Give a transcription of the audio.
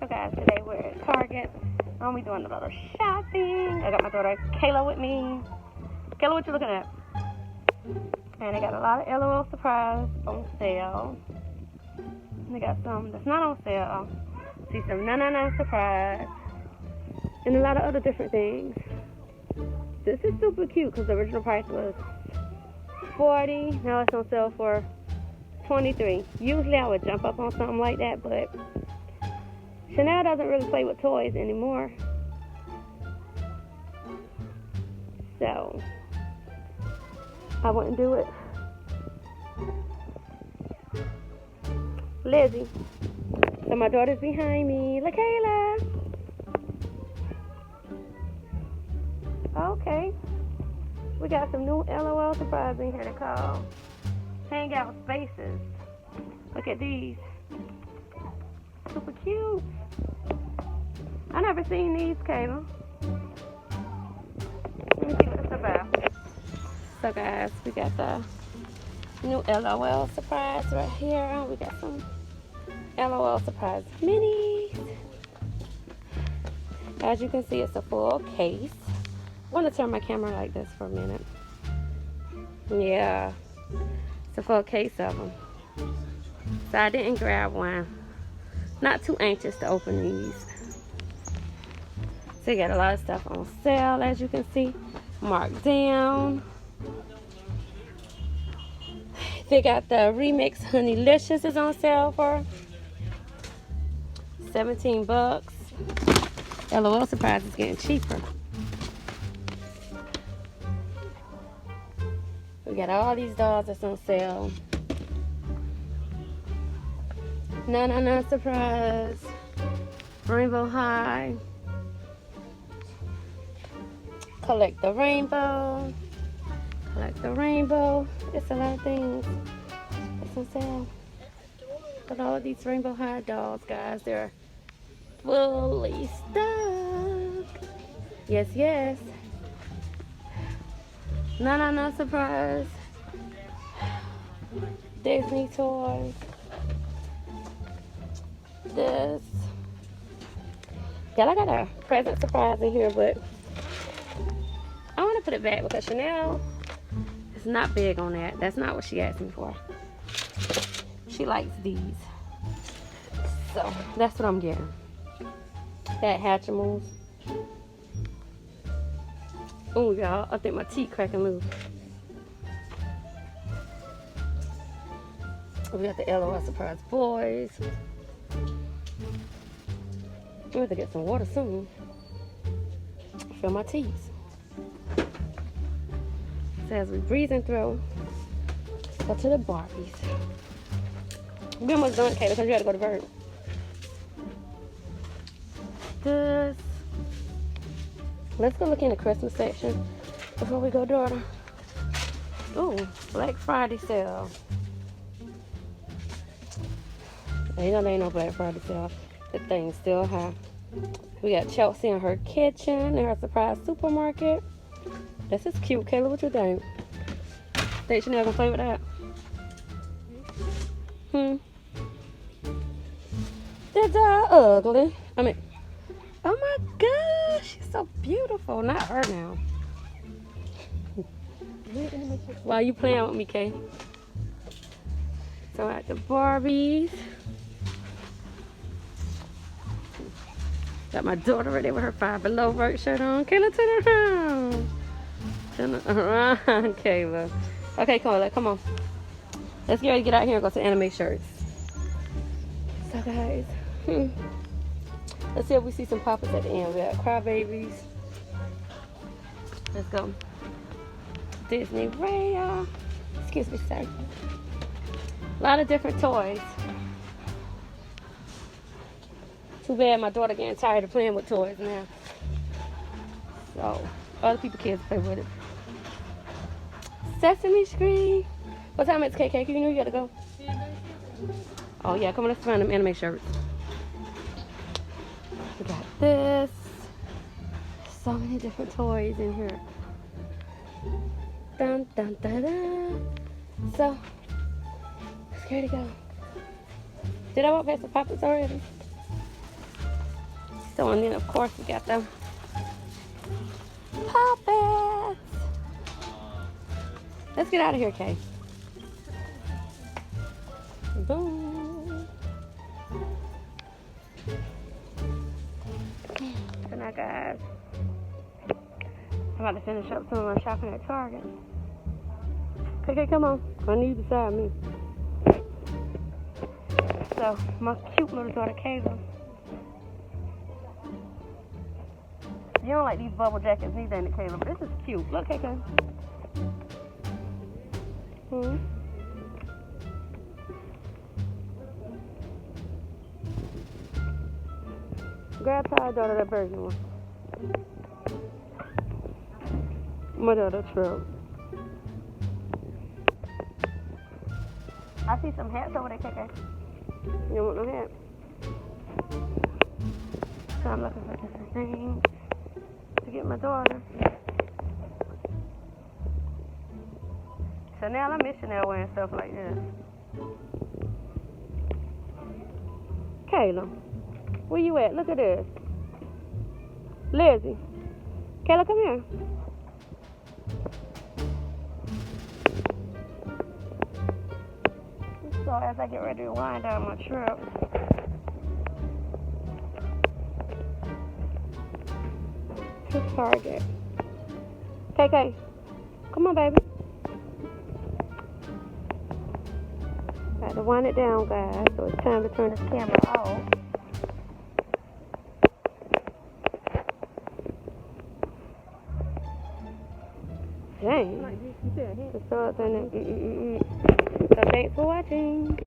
So guys, today we're at Target. We doing a little shopping. I got my daughter Kayla with me. Kayla, what you looking at? And they got a lot of LOL surprise on sale. They got some that's not on sale. See some no surprise. And a lot of other different things. This is super cute because the original price was $40. Now it's on sale for $23. Usually I would jump up on something like that, but Chanel doesn't really play with toys anymore. So I wouldn't do it. Lizzie. So my daughter's behind me. Look, Kayla. Okay. We got some new LOL surprises in here to call Hangout Spaces. Look at these. Super cute. I never seen these, Kayla. Let me see what it's about. So guys, we got the new LOL surprise right here. We got some LOL surprise minis. As you can see, it's a full case. I want to turn my camera like this for a minute. Yeah, it's a full case of them. So I didn't grab one. Not too anxious to open these. So you got a lot of stuff on sale, as you can see, marked down. They got the Remix Honeylicious is on sale for $17. LOL surprise is getting cheaper. We got all these dolls that's on sale. No surprise. Rainbow High. Collect the rainbow. Collect the rainbow. It's a lot of things that's on sale. But all of these Rainbow High dolls, guys, they're fully stocked. Yes, yes. No surprise. Disney toys. This. Yeah, I got a present surprise in here, but I want to put it back because Chanel is not big on that. That's not what she asked me for. She likes these. So, that's what I'm getting. That Hatchimals. Oh, y'all, I think my teeth cracking loose. We got the LOL Surprise Boys. We have to get some water soon. Fill my teeth. So as we're breezing through, go to the Barbies. We almost done, Kayla, because you got to go to Bird. This. Let's go look in the Christmas section before we go, daughter. Ooh, Black Friday sale. You know there ain't no Black Friday sale. The thing's still high. We got Chelsea in her kitchen in her surprise supermarket. This is cute. Kayla, what you think? Think Chanel gonna play with that? That doll ugly. I mean, oh my gosh, she's so beautiful. Not her now. Why you playing with me, Kay? So at the Barbies. Got my daughter right there with her Five Below work shirt on. Kayla, turn around. Turn around, Kayla. Okay, come on. Let's get ready to get out here and go to anime shirts. So guys, let's see if we see some poppers at the end. We got Crybabies. Let's go. Disney Raya. Excuse me, sir. A lot of different toys. Too bad my daughter getting tired of playing with toys now. So, other people's kids play with it. Sesame Street. What time is it, KK? You know you gotta go. Oh yeah, come on, let's find them anime shirts. We got this. So many different toys in here. Dun dun dun dun. So, let's get ready to go. Did I walk past the Poppers already? So, and then of course we got the puppets. Let's get out of here, Kay. Boom. So now, guys, I'm about to finish up some of my shopping at Target. Okay, come on. I need you beside me. So, my cute little daughter, Kayla. You don't like these bubble jackets neither, ain't it, Kayla? But this is cute. Look, Kayla. Grab Ty's daughter that burgundy one. My daughter truck. I see some hats over there, KK. You don't want no hat? So I'm looking for different things to get my daughter. Chanel, I miss Chanel wearing stuff like this. Kayla, where you at? Look at this. Lizzie. Kayla, come here. So as I get ready to wind down my trip, to Target. KK, come on, baby. Got to wind it down, guys. So it's time to turn this camera off. Dang. So thanks for watching.